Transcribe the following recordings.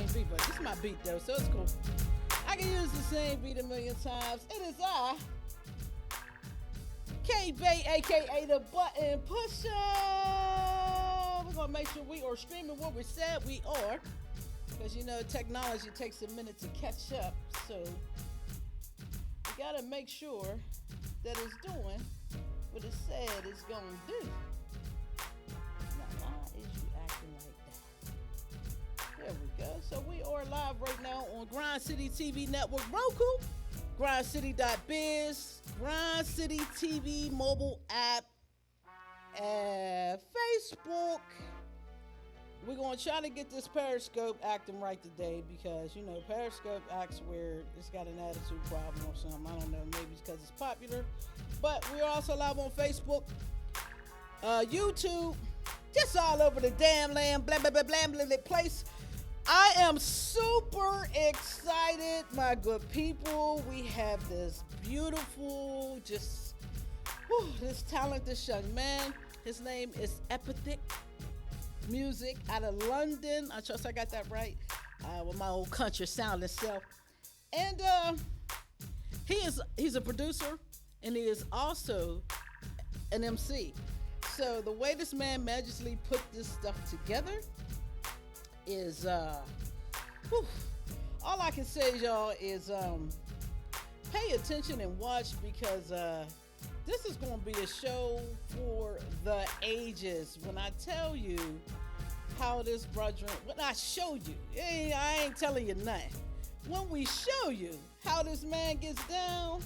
same beat, but this is my beat though, so it's cool. I can use the same beat a million times. It is I, K-Bay, aka the Button Pusher. We're gonna make sure we are streaming what we said we are, because you know technology takes a minute to catch up. So we gotta make sure that it's doing what it said it's gonna do. Now, why is you acting like that? There we go. So we are live right now on Grind City TV Network, Roku, grindcity.biz, Grind City TV mobile app, and Facebook. We're going to try to get this Periscope acting right today because, you know, Periscope acts weird. It's got an attitude problem or something. I don't know. Maybe it's because it's popular. But we're also live on Facebook, YouTube, just all over the damn land, blah, blah, blah, blah, blah, blah place. I am super excited, my good people. We have this beautiful, just, this talented young man. His name is Epithet Music out of London. I trust I got that right with my old country sounding self. And he's a producer, and he is also an MC. So the way this man magically put this stuff together is all I can say, y'all, is pay attention and watch, because this is going to be a show for the ages. When I tell you how this brethren, when I show you, I ain't telling you nothing. When we show you how this man gets down,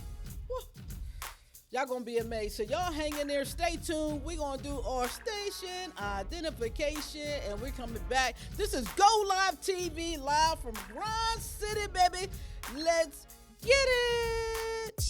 y'all gonna be amazed. So y'all hang in there, stay tuned. We're gonna do our station identification, and we're coming back. This is Go Live TV, live from Grind City, baby. Let's get it.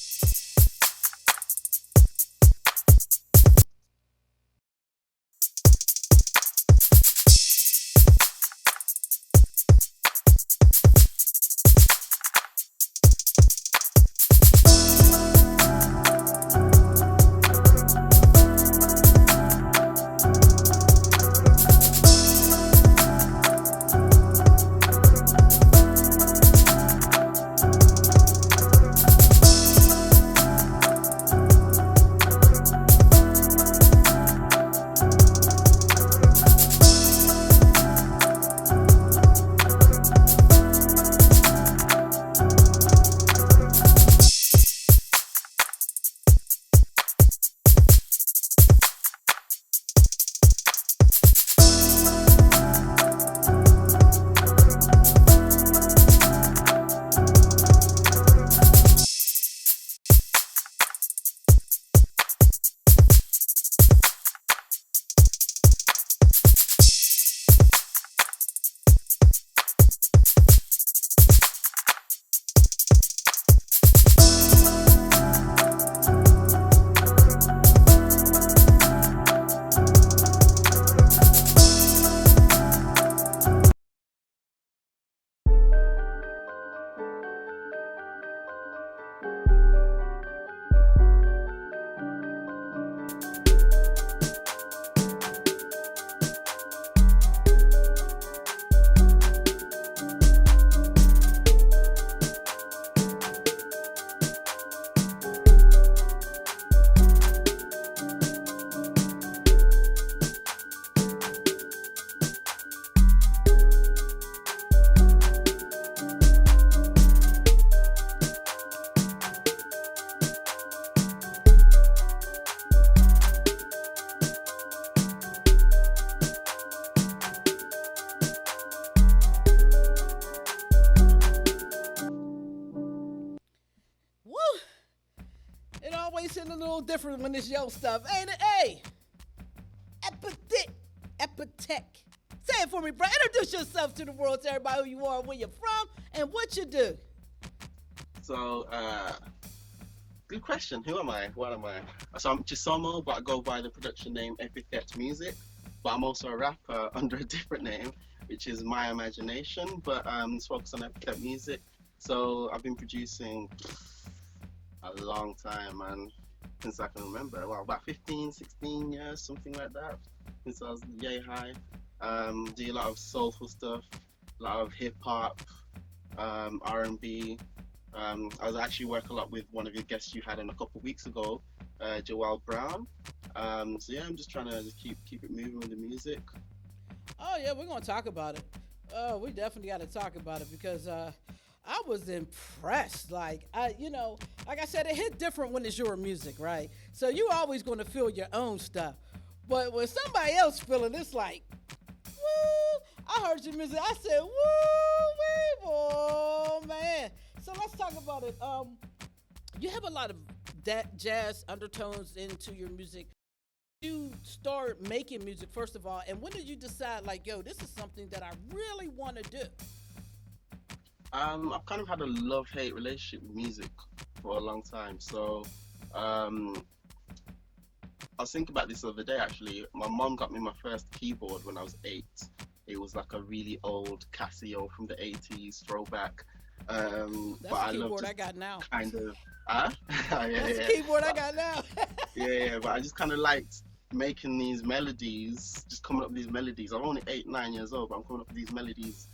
Different when it's your stuff, ain't it? Hey, Epithet. Say it for me, bro. Introduce yourself to the world, to everybody, who you are, where you're from, and what you do. So, good question. Who am I? What am I? So I'm Chisomo, but I go by the production name Epithet Music. But I'm also a rapper under a different name, which is My Imagination. But it's focused on Epithet Music. So I've been producing a long time, man. Since I can remember, well, about 15, 16 years, something like that, since I was yay high. Do a lot of soulful stuff, a lot of hip hop, R&B. I was actually working a lot with one of your guests you had on a couple of weeks ago, Joel Brown. So yeah, I'm just trying to just keep it moving with the music. Oh yeah, we're gonna talk about it. We definitely got to talk about it because I was impressed. Like I said, it hit different when it's your music, right? So you always going to feel your own stuff, but when somebody else feeling, it's like, woo! I heard your music. I said, woo, wee, oh man. So let's talk about it. You have a lot of jazz undertones into your music. You start making music first of all, and when did you decide like, yo, this is something that I really want to do? I've kind of had a love-hate relationship with music for a long time. So, um, I was thinking about this the other day actually. My mom got me my first keyboard when I was 8. It was like a really old Casio from the 80s throwback. But That's the I love keyboard I just got now. kind of, ah, yeah, That's the yeah. keyboard I But got now. yeah, but I just kind of liked making these melodies, just coming up with these melodies. I'm only 8, 9 years old, but I'm coming up with these melodies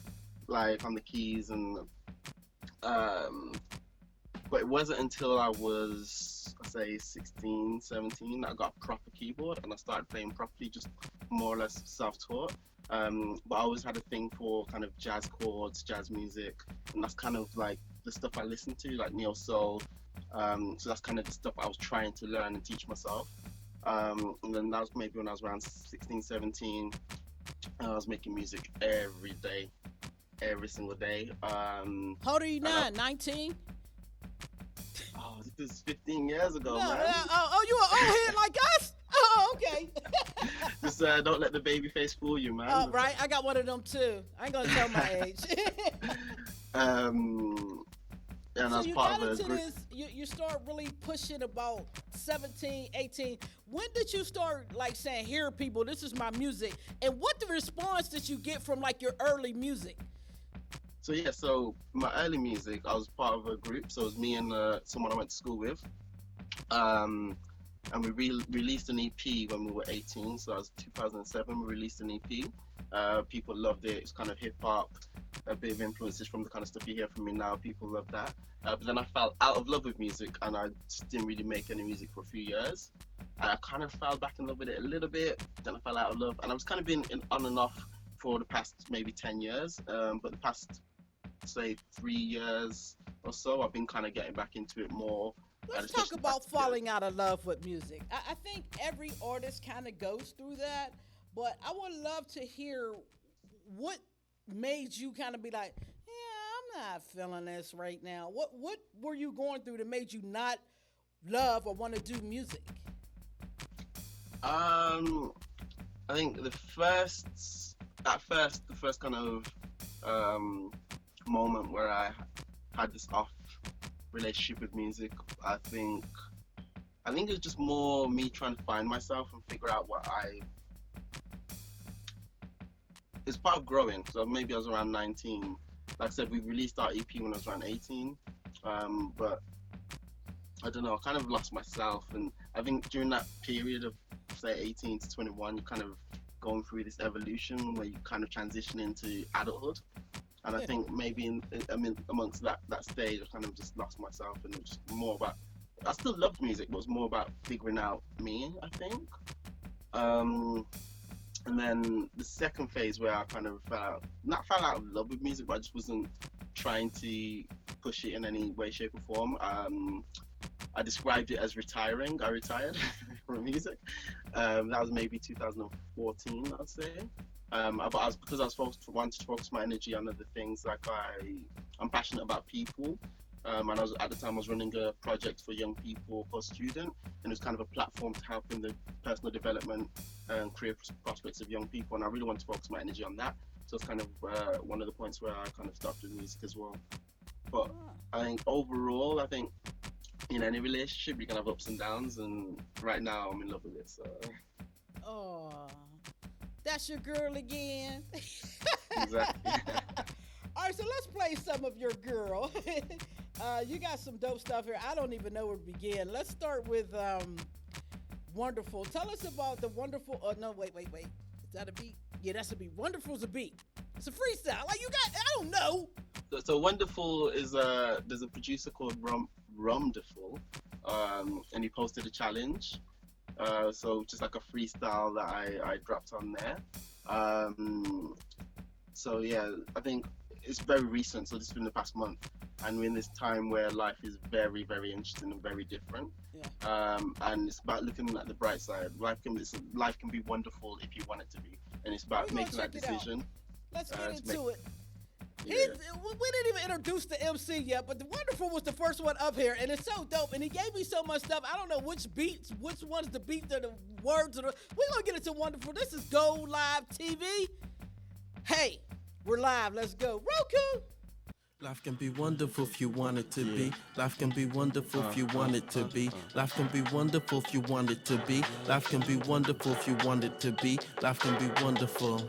like on the keys and um but it wasn't until I was, I say, 16, 17 that I got a proper keyboard and I started playing properly, just more or less self-taught. But I always had a thing for kind of jazz chords, jazz music, and that's kind of like the stuff I listen to, like neo soul. So that's kind of the stuff I was trying to learn and teach myself. And then that was maybe when I was around 16, 17. I was making music every day, every single day. How old are you And I, now? 19? oh, this is 15 years No, ago, no, man. you an old head like us? Oh, okay. Just don't let the baby face fool you, man. Right, I got one of them too. I ain't gonna tell my age. Um, and I So was you part got of a into group. this, you start really pushing about 17, 18. When did you start like saying, here people, this is my music? And what the response did you get from like your early music? So yeah, so my early music, I was part of a group. So it was me and someone I went to school with. Um, and we released an EP when we were 18. So that was 2007. We released an EP. People loved it. It's kind of hip hop, a bit of influences from the kind of stuff you hear from me now. People love that. But then I fell out of love with music, and I just didn't really make any music for a few years. And I kind of fell back in love with it a little bit. Then I fell out of love, and I was kind of been on and off for the past maybe 10 years. But the past, say, 3 years or so, I've been kind of getting back into it more. And Let's talk especially the about past year. falling out of love with music. I think every artist kind of goes through that, but I would love to hear what made you kind of be like, yeah, I'm not feeling this right now. What were you going through that made you not love or want to do music? Um, I think the first kind of um, moment where I had this off relationship with music, I think it's just more me trying to find myself and figure out what I. It's part of growing. So maybe I was around 19. Like I said, we released our EP when I was around 18. But I don't know. I kind of lost myself, and I think during that period of say 18 to 21, you're kind of going through this evolution where you kind of transition into adulthood. And I think maybe I mean amongst that stage, I kind of just lost myself, and it was just more about. I still loved music, but it was more about figuring out me, I think. Um, and then the second phase where I kind of not fell out of love with music, but I just wasn't trying to push it in any way, shape, or form. I described it as retiring. I retired from music. That was maybe 2014, I'd say. But because I was wanted to focus my energy on other things. Like I'm passionate about people. And at the time I was running a project for young people called Student, and it was kind of a platform to help in the personal development and career prospects of young people. And I really wanted to focus my energy on that. So it's kind of one of the points where I kind of stopped with music as well. But I think overall, in any relationship you can have ups and downs, and right now I'm in love with it. So Oh, that's your girl again. exactly. All right, so let's play some of your girl. You got some dope stuff here. I don't even know where to begin. Let's start with Wonderful. Tell us about the Wonderful. Oh, no, wait. Is that a beat? Yeah, that's a beat. Wonderful's a beat. It's a freestyle. Like you got, I don't know. So Wonderful is there's a producer called Rumderful, and he posted a challenge. So just like a freestyle that I dropped on there. So yeah, I think it's very recent. So this has been the past month, and we're in this time where life is very, very interesting and very different. Yeah. And it's about looking at the bright side. Life can be wonderful if you want it to be, and it's about making that decision. Let's get into it. Yeah. We didn't even introduce the MC yet, but the Wonderful was the first one up here, and it's so dope. And he gave me so much stuff. I don't know which beats, which one's the beat, the words. We're gonna get into Wonderful. This is Go Live TV. Hey, we're live. Let's go, Roku. Life can be wonderful if you want it to be. Life can be wonderful if you want it to be. Life can be wonderful if you want it to be. Life can be wonderful if you want it to be. Life can be wonderful.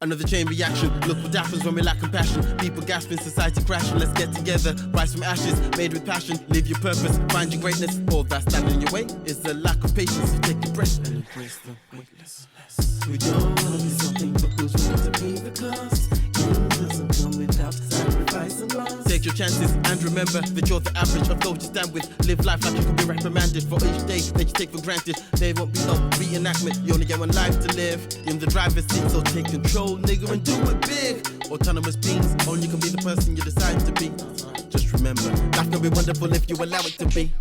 Another chain reaction. Look what happens when we lack compassion. People gasping, society crashing. Let's get together. Rise from ashes, made with passion. Live your purpose, find your greatness. All that's standing in your way is a lack of patience. So take a breath and embrace the weightlessness. We don't want to be something, but who's willing to pay the cost? It doesn't come without sacrifice and loss. Take your chances and remember that you're the average of those you stand with. Live life like you could be reprimanded for each day that you take for granted. There won't be no reenactment. You only get one life to live. You're in the driver's seat, so take control, nigga, and do it big. Autonomous beings, only can be the person you decide to be. Just remember, life can be wonderful if you allow it to be.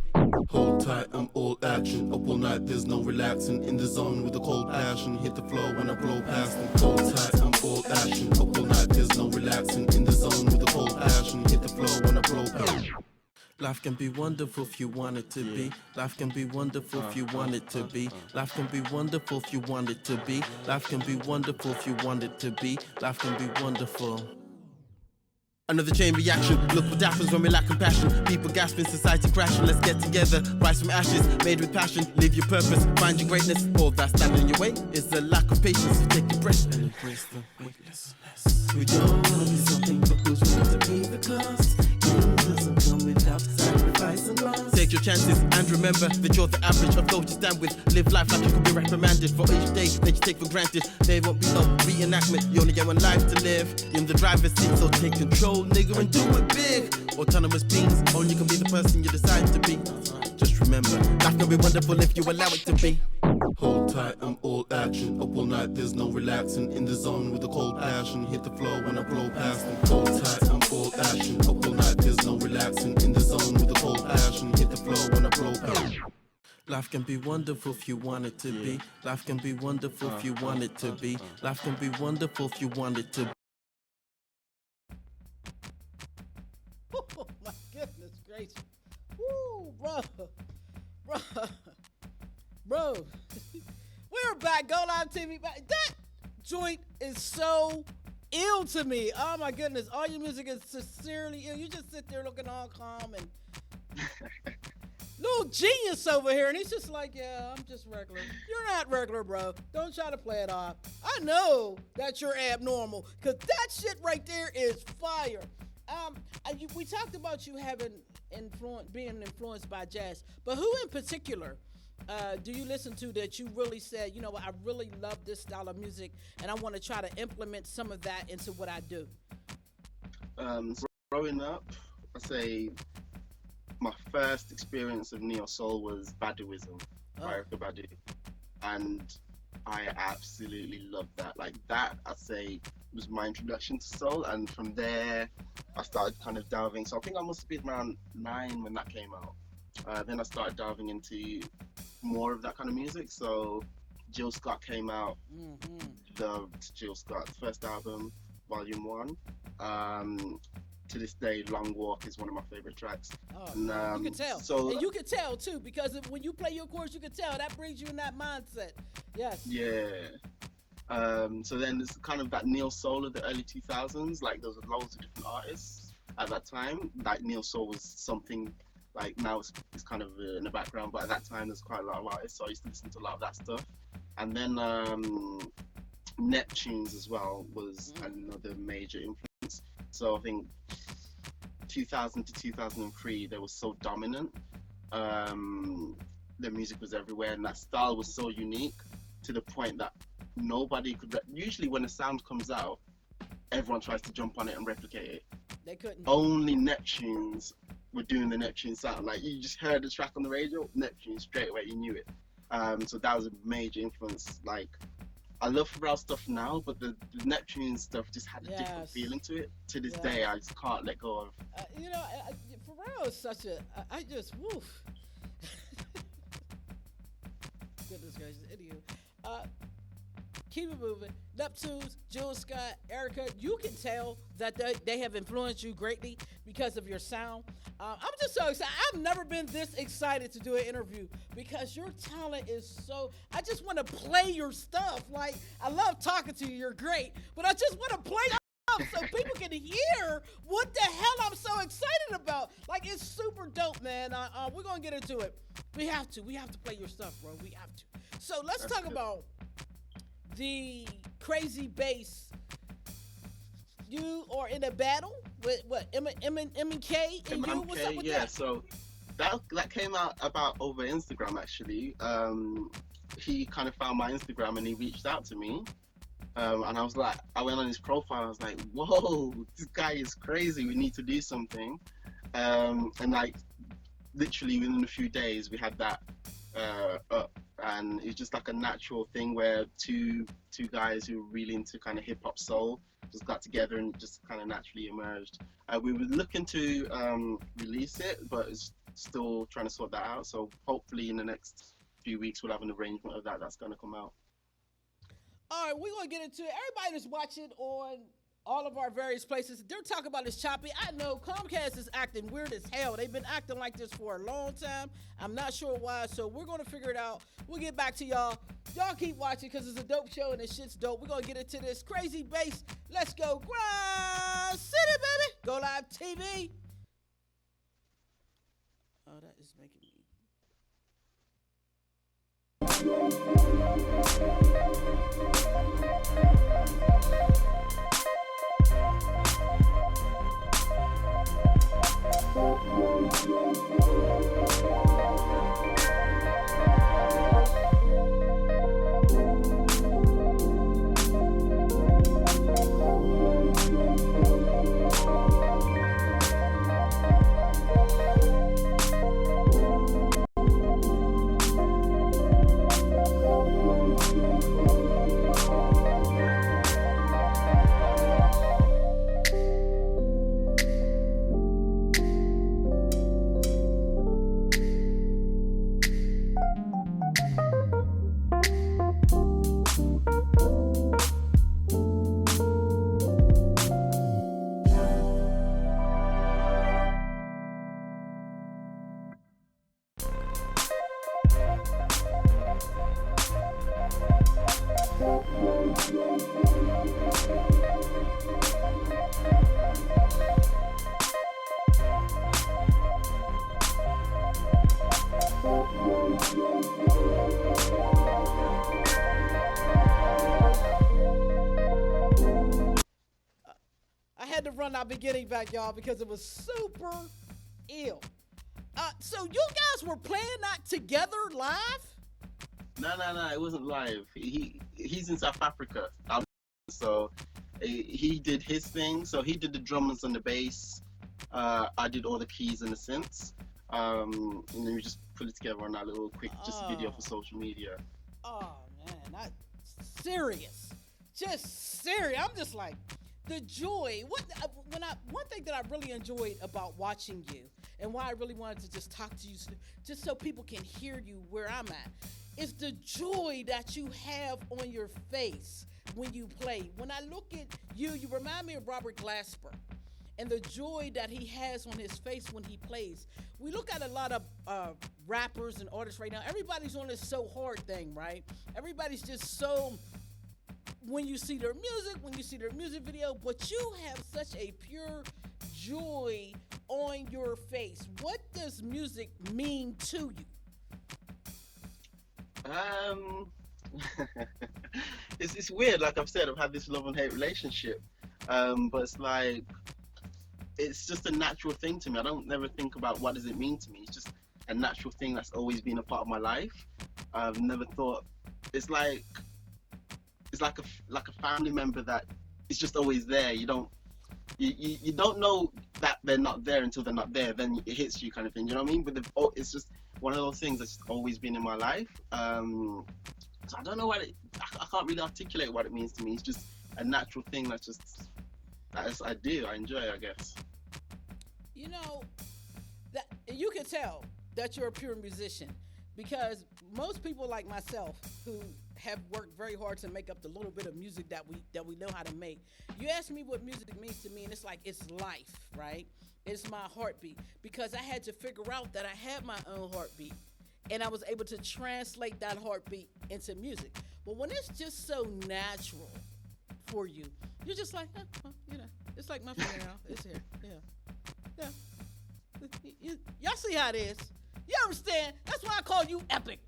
Hold tight, I'm all action. Up all night, there's no relaxing. In the zone with a cold passion. Hit the floor when I blow past them. Hold tight, I'm all action. Up all night, there's no relaxing. In the zone with a cold passion. Hit the floor when I blow past them. Life can be wonderful if you want it to be. Life can be wonderful if you want it to be. Life can be wonderful if you want it to be. Life can be wonderful if you want it to be. Life can be wonderful. Another chain reaction. Look what happens when we lack compassion. People gasping, society crashing. Let's get together. Rise from ashes, made with passion. Live your purpose, find your greatness. All that's standing in your way is a lack of patience. So take a breath and embrace the weightlessness. We don't want to be something, but who's willing to pay the cost? It doesn't come without sacrifice and loss. Take your chances and remember that you're the average of those you stand with. Live life like you could be reprimanded for each day that you take for granted. There won't be no reenactment. You only get one life to live. You're in the driver's seat, so take control, nigga, and do it big. Autonomous beings, only can be the person you decide to be. Just remember, life can be wonderful if you allow it to be. Hold tight, I'm all action. Up all night, there's no relaxing. In the zone with a cold passion. Hit the floor when I blow past them. Hold tight, I'm all action. Up all night, there's no relaxing. In the zone with a cold passion. Hit the floor when I blow past them. Life can be wonderful if you want it to be. Life can be wonderful if you want it to be. Life can be wonderful if you want it to be. Oh my goodness gracious. Woo, bro. We're back. Go Live TV. That joint is so ill to me. Oh my goodness. All your music is sincerely ill. You just sit there looking all calm and little genius over here. And he's just like, yeah, I'm just regular. You're not regular, bro. Don't try to play it off. I know that you're abnormal because that shit right there is fire. We talked about you having being influenced by jazz, but who in particular do you listen to that you really said, you know what, I really love this style of music and I want to try to implement some of that into what I do? Growing up, I say my first experience of neo soul was Badooism by Erykah Badu, and I absolutely loved that. Like that, I'd say, was my introduction to soul, and from there, I started kind of delving. So I think I must have been around 9 when that came out. Then I started delving into more of that kind of music. So Jill Scott came out. Loved Jill Scott's first album, Volume 1. To this day, Long Walk is one of my favorite tracks. And, you can tell. And you can tell too, because when you play your chords, you can tell that brings you in that mindset. Yes. Yeah. So then there's kind of that neo soul of the early 2000s. Like there was loads of different artists at that time. Like neo soul was something like now it's kind of in the background, but at that time there's quite a lot of artists. So I used to listen to a lot of that stuff. And then Neptunes as well was another major influence. So I think 2000 to 2003 they were so dominant. Their music was everywhere, and that style was so unique to the point that nobody could. Usually, when a sound comes out, everyone tries to jump on it and replicate it. They couldn't. Only Neptunes were doing the Neptune sound. Like you just heard the track on the radio, Neptune straight away, you knew it. So that was a major influence. Like I love Pharrell stuff now, but the Neptune stuff just had a different feeling to it. To this day, I just can't let go of. You know, Pharrell is such a. I just woof. Goodness gracious, idiot. Keep it moving. Neptunes, Jill Scott, Erica, you can tell that they have influenced you greatly because of your sound. I'm just so excited. I've never been this excited to do an interview because your talent is so. I just want to play your stuff. Like, I love talking to you. You're great. But I just want to play your stuff so people can hear what the hell I'm so excited about. Like, it's super dope, man. We're going to get into it. We have to play your stuff, bro. We have to. So let's talk about the crazy bass. You are in a battle with what? M and K and you? What's up with that? So that came out about over Instagram actually. He kind of found my Instagram and he reached out to me. And I was like, I went on his profile. I was like, whoa, this guy is crazy. We need to do something. And like literally within a few days, we had that up. And it's just like a natural thing where two guys who were really into kind of hip hop soul just got together and just kind of naturally emerged. We were looking to release it, but it's still trying to sort that out. So hopefully in the next few weeks we'll have an arrangement of that's going to come out. All right, we're going to get into it. Everybody that's watching on all of our various places, they're talking about this choppy. I know Comcast is acting weird as hell. They've been acting like this for a long time. I'm not sure why, so we're going to figure it out. We'll get back to y'all. Y'all keep watching because it's a dope show and this shit's dope. We're going to get into this crazy bass. Let's go. Grind City, baby. Go Live TV. Oh, that is making me... Our beginning back, y'all, because it was super ill. So you guys were playing that together live? No, it wasn't live. He's in South Africa, so he did his thing. So he did the drums and the bass. I did all the keys and the synths. And then we just put it together on that little quick video for social media. Oh man, not serious, just serious. I'm just like. The joy, one thing that I really enjoyed about watching you and why I really wanted to just talk to you just so people can hear you where I'm at is the joy that you have on your face when you play. When I look at you remind me of Robert Glasper and the joy that he has on his face when he plays. We look at a lot of rappers and artists right now. Everybody's on this so hard thing, right? Everybody's just so... When you see their music, when you see their music video, but you have such a pure joy on your face. What does music mean to you? It's weird. Like I've said, I've had this love and hate relationship, but it's like it's just a natural thing to me. I don't never think about what does it mean to me. It's just a natural thing that's always been a part of my life. I've never thought. It's like. like a family member that is just always there. You don't know that they're not there until they're not there. Then it hits you, kind of thing. You know what I mean? It's just one of those things that's always been in my life. So I don't know I can't really articulate what it means to me. It's just a natural thing that I do. I enjoy, I guess. You know, that you can tell that you're a pure musician, because most people like myself who have worked very hard to make up the little bit of music that we know how to make. You ask me what music means to me, and it's like it's life, right? It's my heartbeat, because I had to figure out that I had my own heartbeat, and I was able to translate that heartbeat into music. But when it's just so natural for you, you're just like, well, it's like my fingernail. It's here. Yeah. Y'all see how it is. You understand? That's why I call you epic.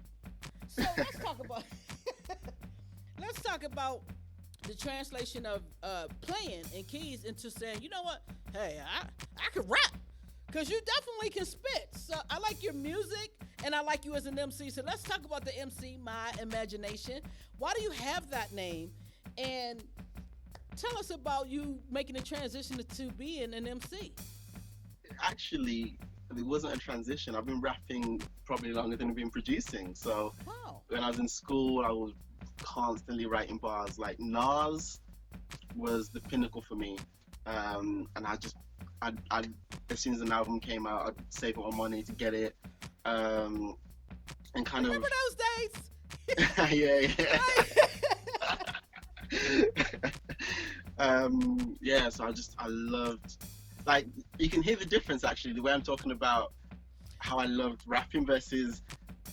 So let's talk about the translation of playing in keys into saying, you know what? Hey, I can rap, because you definitely can spit. So I like your music, and I like you as an MC. So let's talk about the MC, My Imagination. Why do you have that name? And tell us about you making the transition to being an MC. Actually, it wasn't a transition. I've been rapping probably longer than I've been producing. So when I was in school, I was constantly writing bars. Like Nas was the pinnacle for me. And I as soon as an album came out, I'd save up my money to get it. And kind Remember those days? Yeah. Yeah, so I loved, like, you can hear the difference actually, the way I'm talking about how I loved rapping versus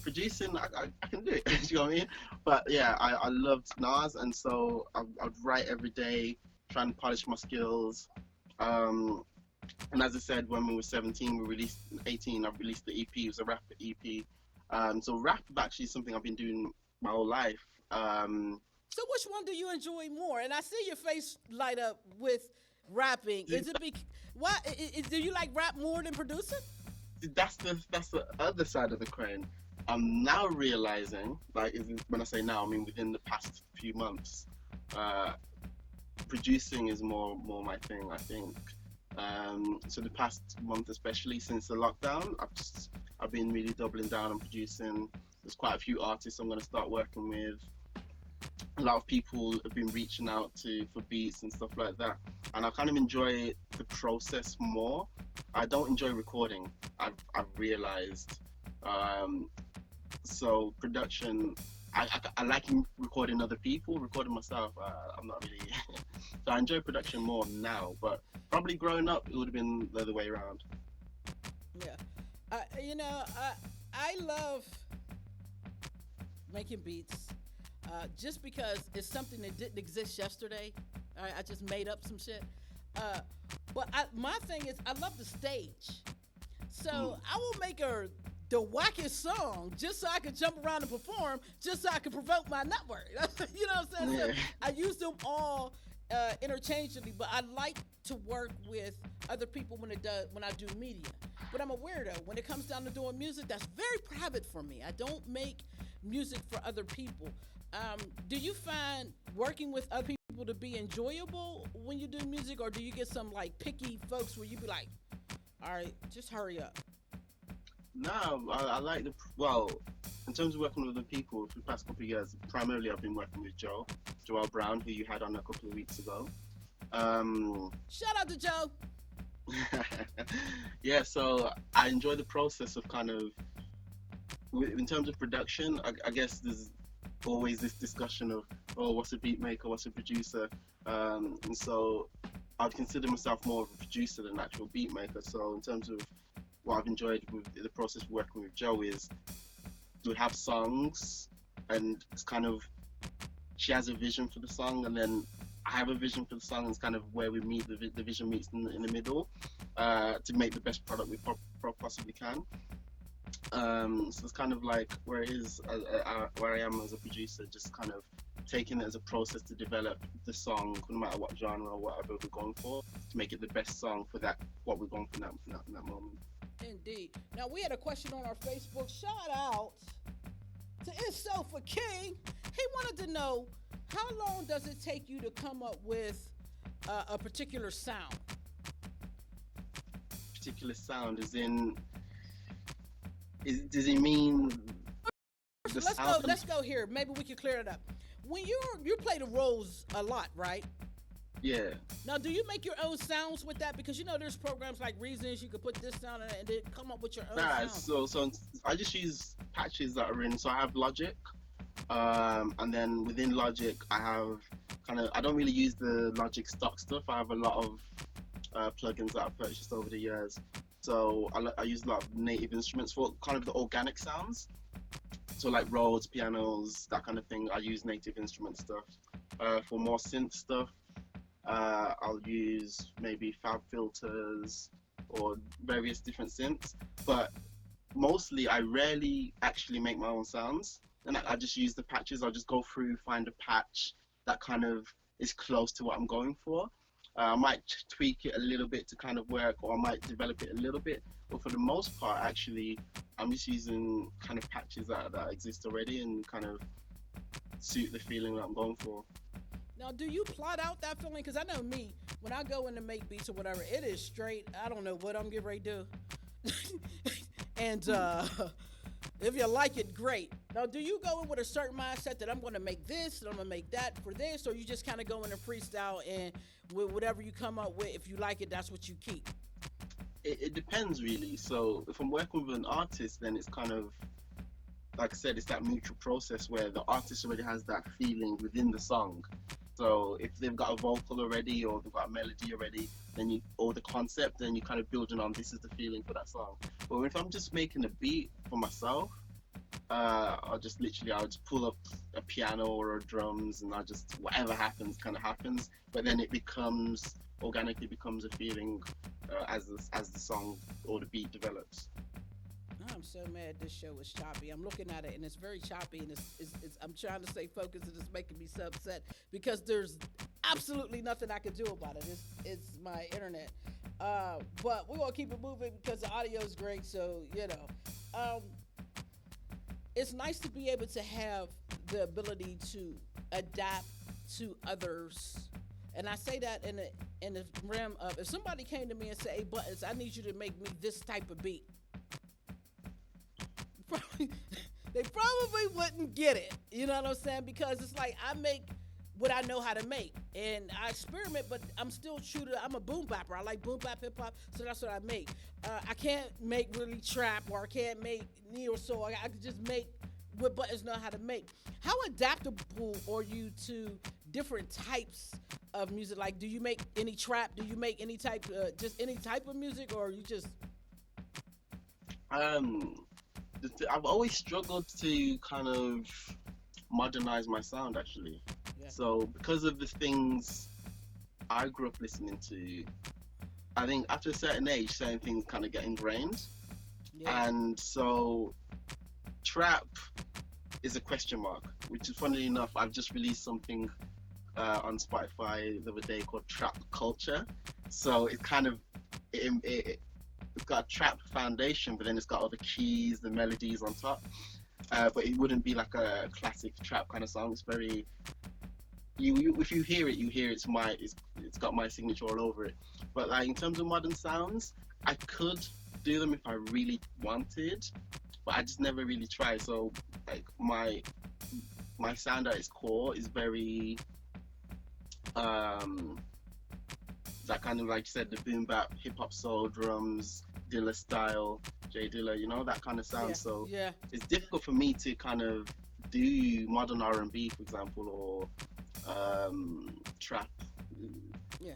producing. I can do it. Do you know what I mean? But yeah, I loved Nas, and so I'd write every day, trying to polish my skills. And as I said, when we were 17, 18, I released the EP. It was a rap EP. So rap actually is something I've been doing my whole life. So which one do you enjoy more? And I see your face light up with rapping. Is it do you like rap more than producing? That's the other side of the coin. I'm now realizing, like, when I say now, I mean within the past few months, producing is more my thing, I think. So the past month, especially since the lockdown, I've been really doubling down on producing. There's quite a few artists I'm going to start working with. A lot of people have been reaching out for beats and stuff like that, and I kind of enjoy the process more. I don't enjoy recording. I've realized. So production, I like recording other people. Recording myself, I'm not really. So I enjoy production more now, but probably growing up, it would have been the other way around. Yeah, I love making beats. Just because it's something that didn't exist yesterday. I just made up some shit. But my thing is, I love the stage. So I will make the wackest song just so I can jump around and perform, just so I can provoke my network. You know what I'm saying? Yeah. So I use them all interchangeably, but I like to work with other people when I do media. But I'm a weirdo. When it comes down to doing music, that's very private for me. I don't make music for other people. Do you find working with other people to be enjoyable when you do music, or do you get some like picky folks where you be like, all right, just hurry up? No, I like in terms of working with other people for the past couple of years, primarily I've been working with Joel Brown, who you had on a couple of weeks ago. Shout out to Joe. Yeah, so I enjoy the process of kind of, in terms of production, I guess there's always this discussion of, what's a beat maker, what's a producer, and so I'd consider myself more of a producer than an actual beat maker. So in terms of what I've enjoyed with the process of working with Joe is, we have songs, and it's kind of, she has a vision for the song, and then I have a vision for the song, and it's kind of where we meet, the vision meets in the middle, to make the best product we possibly can. So it's kind of like where I am as a producer, just kind of taking it as a process to develop the song, no matter what genre or whatever we're going for, to make it the best song for what we're going for in that moment. Indeed. Now, we had a question on our Facebook. Shout out to It's Sofa King. He wanted to know, how long does it take you to come up with a particular sound? Particular sound is in. Does he mean the Let's go. sound? Let's go here. Maybe we can clear it up. When you play the roles a lot, right? Yeah. Now, do you make your own sounds with that? Because there's programs like Reasons. You could put this sound in it and then come up with your own Nah, sound. so I just use patches that are in. So I have Logic, and then within Logic I have I don't really use the Logic stock stuff. I have a lot of plugins that I've purchased over the years. So I use a lot of native instruments for kind of the organic sounds. So like Rhodes, pianos, that kind of thing. I use native instrument stuff. For more synth stuff, I'll use maybe Fab Filters or various different synths. But mostly, I rarely actually make my own sounds. And I just use the patches. I'll just go through, find a patch that kind of is close to what I'm going for. I might tweak it a little bit to kind of work, or I might develop it a little bit. But for the most part, actually, I'm just using kind of patches that exist already and kind of suit the feeling that I'm going for. Now, do you plot out that feeling? Because I know me, when I go in to make beats or whatever, it is straight. I don't know what I'm getting ready to do. And if you like it, great. Now, do you go in with a certain mindset that I'm going to make this and I'm going to make that for this? Or you just kind of go in and freestyle and with whatever you come up with, if you like it, that's what you keep? It depends, really. So if I'm working with an artist, then it's kind of, like I said, it's that mutual process where the artist already has that feeling within the song. So if they've got a vocal already or they've got a melody already, or the concept, then you kind of building on this is the feeling for that song. But if I'm just making a beat for myself, I'll just pull up a piano or a drums and whatever happens kind of happens. But then it organically becomes a feeling as the song or the beat develops. I'm so mad this show is choppy. I'm looking at it and it's very choppy, and I'm trying to stay focused, and it's making me so upset because there's absolutely nothing I can do about it. It's my internet. But we're gonna keep it moving because the audio is great. So it's nice to be able to have the ability to adapt to others. And I say that in the realm of, if somebody came to me and said, "Hey, Buttons, I need you to make me this type of beat," they probably wouldn't get it. You know what I'm saying? Because it's like I make what I know how to make, and I experiment, but I'm still true to. I'm a boom bapper. I like boom bap hip hop, so that's what I make. I can't make really trap, or I can't make neo soul. I can just make what Buttons know how to make. How adaptable are you to different types of music? Like, do you make any trap? Do you make any type, just any type of music, or you just? I've always struggled to kind of modernize my sound, actually. Yeah. So because of the things I grew up listening to, I think after a certain age, certain things kind of get ingrained. Yeah. And so trap is a question mark, which is, funnily enough, I've just released something on Spotify the other day called Trap Culture. So it's kind of, it's got a trap foundation, but then it's got all the keys, the melodies on top. But it wouldn't be like a classic trap kind of song. It's very, if you hear it, it's got my signature all over it. But like in terms of modern sounds, I could do them if I really wanted, but I just never really try. So like my sound at its core is very that kind of, like you said, the boom bap, hip hop, soul, drums, Dilla style, Jay Dilla, that kind of sound. Yeah. So Yeah. it's difficult for me to kind of do modern R&B, for example, or trap. Yeah.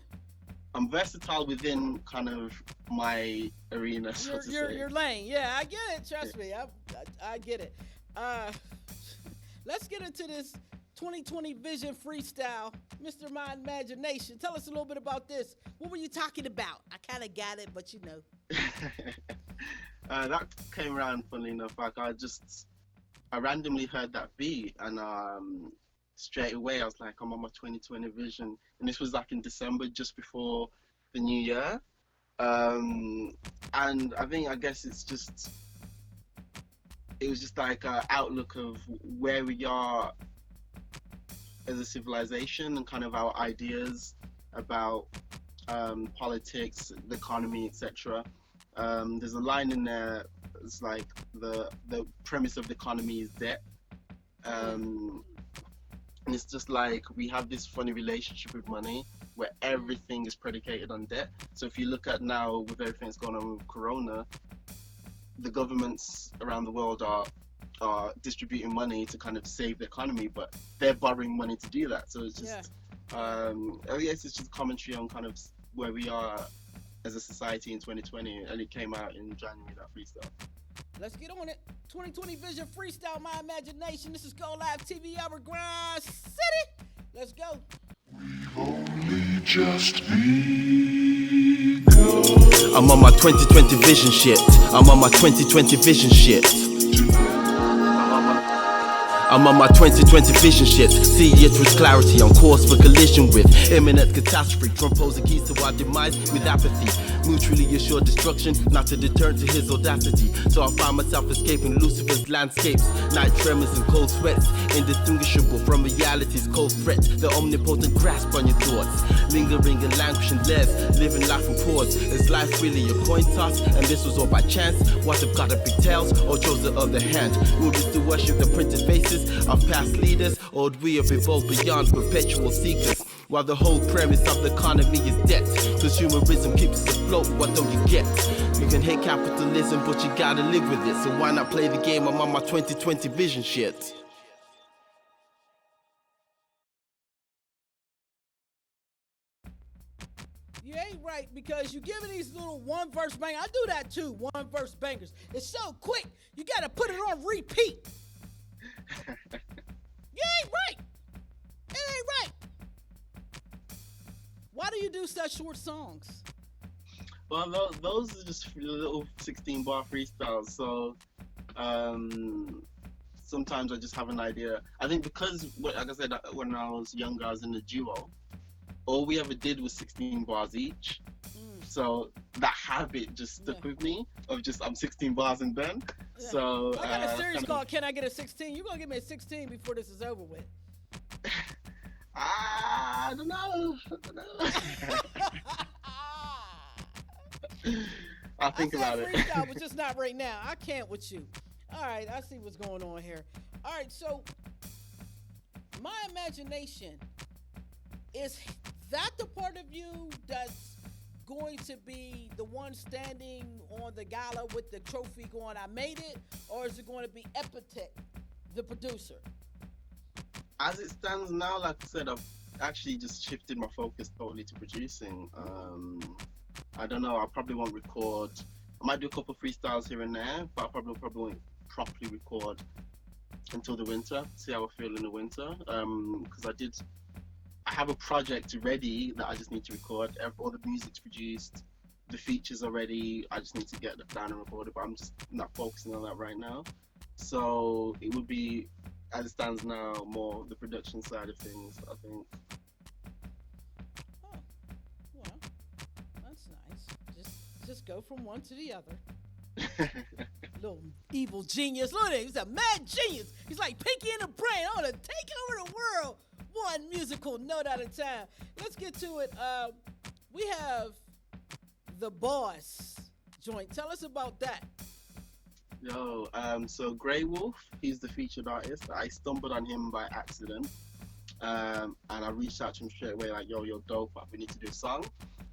I'm versatile within kind of my arena, so to say. Your lane. Yeah, I get it. Trust me, I get it. Let's get into this 2020 Vision Freestyle, Mr. My Imagination. Tell us a little bit about this. What were you talking about? I kind of got it, but that came around, funnily enough. Like I randomly heard that beat, and straight away I was like, I'm on my 2020 vision. And this was like in December, just before the new year. And I guess it was just like an outlook of where we are as a civilization and kind of our ideas about politics, the economy, etc. There's a line in there. It's like the premise of the economy is debt, and it's just like we have this funny relationship with money where everything is predicated on debt. So if you look at now with everything that's going on with Corona, the governments around the world are distributing money to kind of save the economy, but they're borrowing money to do that. So it's just, I guess it's just commentary on kind of where we are as a society in 2020, and it came out in January, that freestyle. Let's get on it. 2020 Vision Freestyle, My Imagination. This is Go Live TV over Grind City. Let's go. We've only just begun. I'm on my 2020 vision shit. I'm on my 2020 vision shit. I'm on my 2020 vision shit. See it with clarity, on course for collision with imminent catastrophe. Trump posing keys to our demise with apathy. Mutually assured destruction, not a deterrent to his audacity. So I find myself escaping Lucifer's landscapes. Night tremors and cold sweats, indistinguishable from reality's cold threat. The omnipotent grasp on your thoughts, lingering and languishing less, living life in pause. Is life really a coin toss? And this was all by chance? What have got a big tails or chose the other hand? Will we still worship the printed faces of past leaders, or would we have evolved beyond perpetual seekers? While the whole premise of the economy is debt, consumerism keeps us afloat, what don't you get? You can hate capitalism, but you gotta live with it. So why not play the game? I'm on my 2020 vision shit. You ain't right, because you giving these little one verse bangers. I do that too, one verse bangers. It's so quick, you gotta put it on repeat. You ain't right. It ain't right. Why do you do such short songs? Well, those are just little 16-bar freestyles. So sometimes I just have an idea. I think because, like I said, when I was younger, I was in a duo. All we ever did was 16 bars each. So that habit just stuck with me of just I'm 16 bars and done. Yeah. So I got a series called Can I Get a 16? You're gonna give me a 16 before this is over with. I don't know. I'll think about it. Freestyle, but just not right now. I can't with you. All right, I see what's going on here. All right, so my imagination, is that the part of you that's going to be the one standing on the gala with the trophy going, I made it? Or is it going to be Epitech, the producer? As it stands now, like I said, I've actually just shifted my focus totally to producing. I don't know, I probably won't record. I might do a couple of freestyles here and there, but I probably won't properly record until the winter, see how I feel in the winter. Because I have a project ready that I just need to record. All the music's produced, the features are ready. I just need to get that down and record it, but I'm just not focusing on that right now. So it would be, as it stands now, more the production side of things, I think. Oh, well, that's nice. Just go from one to the other. Little evil genius. Look at him. He's a mad genius. He's like Pinky in the Brain. I want to take over the world one musical note at a time. Let's get to it. We have The Boss joint. Tell us about that. Yo, so Grey Wolf, he's the featured artist. I stumbled on him by accident, and I reached out to him straight away, like, yo, you're dope, we need to do a song.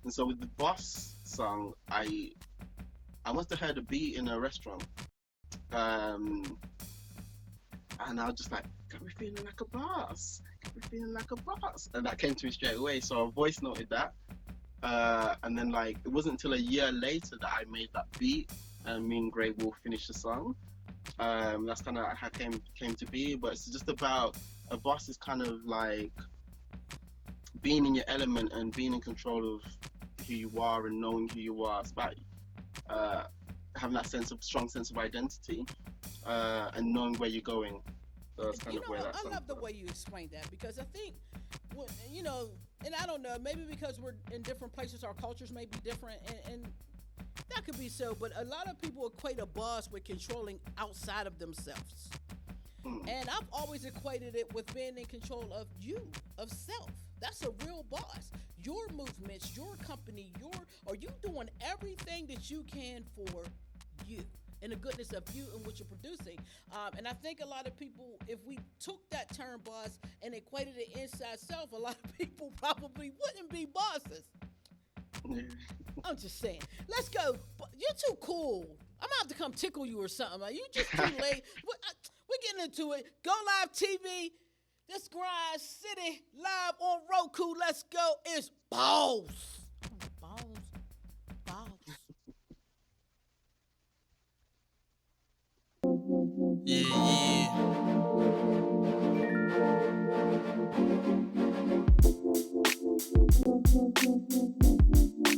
And so with the Boss song, I must have heard a beat in a restaurant, and I was just like, got me feeling like a boss, and that came to me straight away. So I voice noted that, and then like it wasn't until a year later that I made that beat, and me and Grey Wolf finished the song. That's kind of how it came to be. But it's just about a boss is kind of like being in your element and being in control of who you are and knowing who you are. It's about having that strong sense of identity, and knowing where you're going. So that's kind of where that. I love the way you explained that, because I think, and I don't know, maybe because we're in different places, our cultures may be different, and that could be so. But a lot of people equate a boss with controlling outside of themselves. And I've always equated it with being in control of you, of self. That's a real boss. Your movements, your company, are you doing everything that you can for you and the goodness of you and what you're producing. And I think a lot of people, if we took that term boss and equated it inside self, a lot of people probably wouldn't be bosses. I'm just saying. Let's go. You're too cool. I'm gonna have to come tickle you or something. You just too late. We're getting into it. Go Live TV. This Grind City live on Roku. Let's go. It's balls. Balls. Yeah.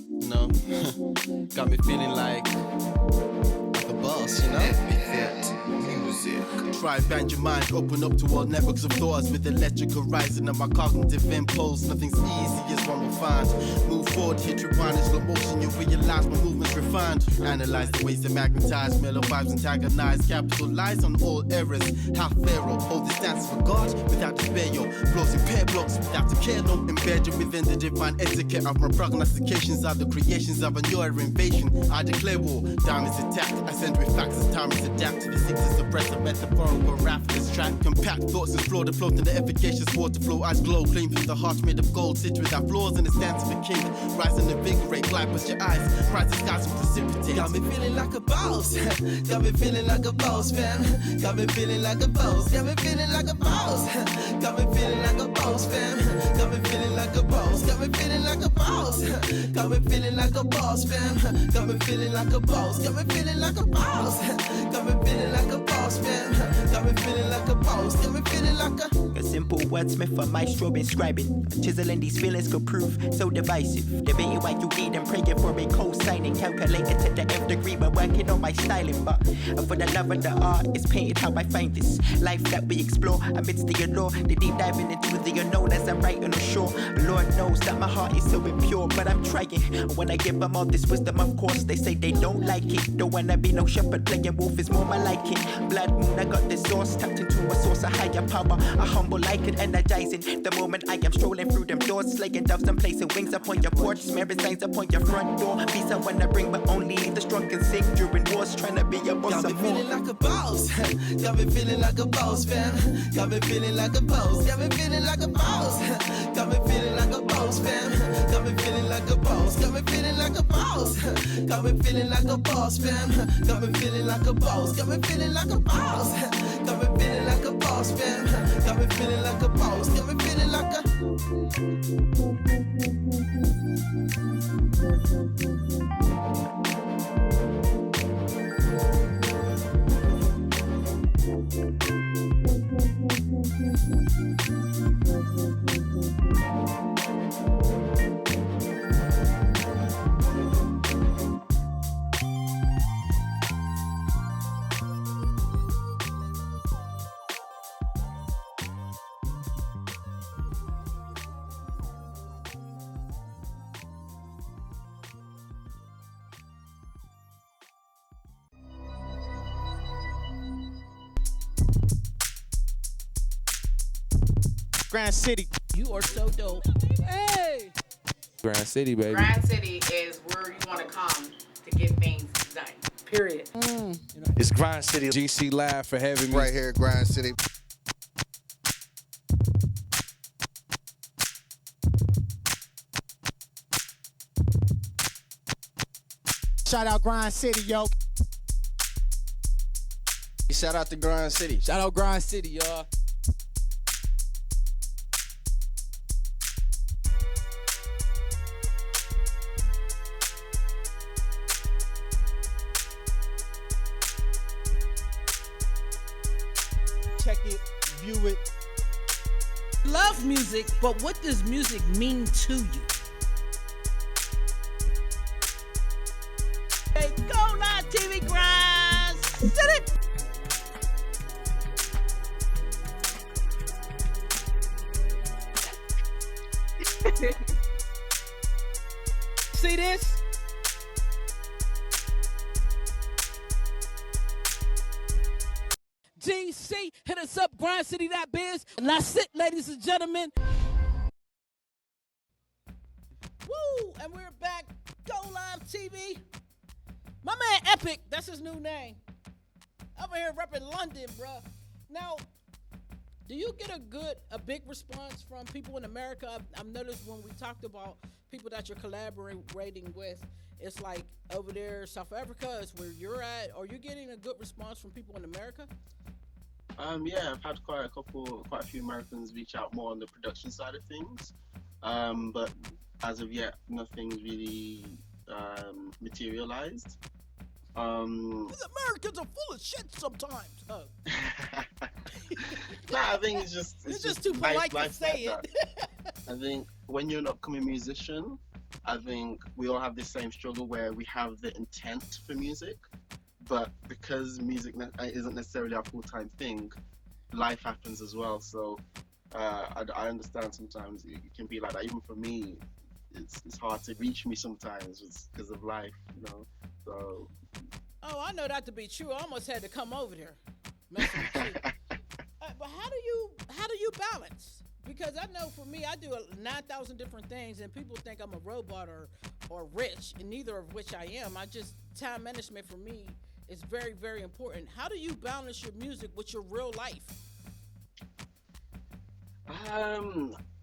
You know, got me feeling like a boss, you know? Try bend your mind, open up to all networks of doors with electric horizon and my cognitive impulse. Nothing's easy as one will find. Move forward, hit rewind in slow motion, you realize my movements refined. Analyze the ways they magnetize, mellow vibes antagonize, capitalize on all errors. Half pharaoh, hold the stance for God without despair, yo. Blows in pair blocks without a care, no. Embedded within the divine etiquette of my prognostications are the creations of a newer invasion. I declare war, diamonds attack. I send with facts as time is adapt to the sixes suppress a metaphorical rap. This track compact thoughts explore the flow to the efficacious water flow. Eyes glow, clean through the heart made of gold. Sit without flaws in the stance of a king. Rise and invigorate, glide past your eyes. Prize the skies will precipitate. Got me feeling like a boss. Got me feeling like a boss, fam. Got me feeling like a boss. Got me feeling like a boss. Got me feeling like a boss, fam. Got me feeling like a boss. Got me feeling like a boss. Got me feeling like a boss, fam. Got me feeling like a boss. Got me feeling like a boss. Got me feeling like a boss, fam. Got me feeling like a boss. Got me feeling like a simple wordsmith, a maestro inscribing. Chiseling these feelings could prove so divisive. Debating why you need and praying for a co-signing. Calculated to the nth degree when working on my styling. But for the love of the art, it's painted how I find this life that we explore amidst the allure. The deep diving into the unknown as I'm writing ashore. Lord knows that my heart is so impure, but I'm trying. When I give them all this wisdom, of course, they say they don't like it. Don't wanna be no shepherd, playing wolf is more my liking. Blood moon, I got the source, tapped into a source of higher power. A humble like it, energizing. The moment I am strolling through them doors, slaying doves and placing wings upon your porch, smearing signs upon your front door. Peace I wanna bring, but only the strong can sing during wars, trying to be a boss. Got me feeling like a boss. Got me feeling like a boss, fam. Got me feeling like a boss. Got me feeling like a boss. Got me feeling like a boss, fam. Got me feeling like a boss. Got me feeling like a boss. Got me feeling like a boss, fam. Got me feeling like a boss. Got me feeling like a boss. Got me feeling like a boss, fam. Got me feeling like a boss. Got me feeling like a Grind City. You are so dope. Hey! Grind City, baby. Grind City is where you want to come to get things done. Period. It's Grind City. GC Live for having me. Right here at Grind City. Shout out Grind City, yo. Shout out to Grind City. Shout out Grind City, y'all. Check it, view it. Love music, but what does music mean to you? Hey, Go Live TV Grind City! See this? GC hit a What's up, GrindCity.biz? And that's it, ladies and gentlemen. Woo! And we're back. Go Live TV. My man Epic, that's his new name. Over here repping London, bruh. Now, do you get a big response from people in America? I've noticed when we talked about people that you're collaborating with, it's like over there, South Africa is where you're at. Are you getting a good response from people in America? Yeah, I've had quite a few Americans reach out more on the production side of things. But as of yet, nothing's really materialized. Because Americans are full of shit sometimes. Oh. Nah, I think it's just too polite to say like it. I think when you're an upcoming musician, I think we all have this same struggle where we have the intent for music, but because music isn't necessarily our full-time thing, life happens as well. So I understand sometimes it can be like that. Even for me, it's hard to reach me sometimes because of life, you know. So. Oh, I know that to be true. I almost had to come over there. Messing with you. But how do you balance? Because I know for me, I do 9,000 different things, and people think I'm a robot or rich, and neither of which I am. Time management for me is very, very important. How do you balance your music with your real life?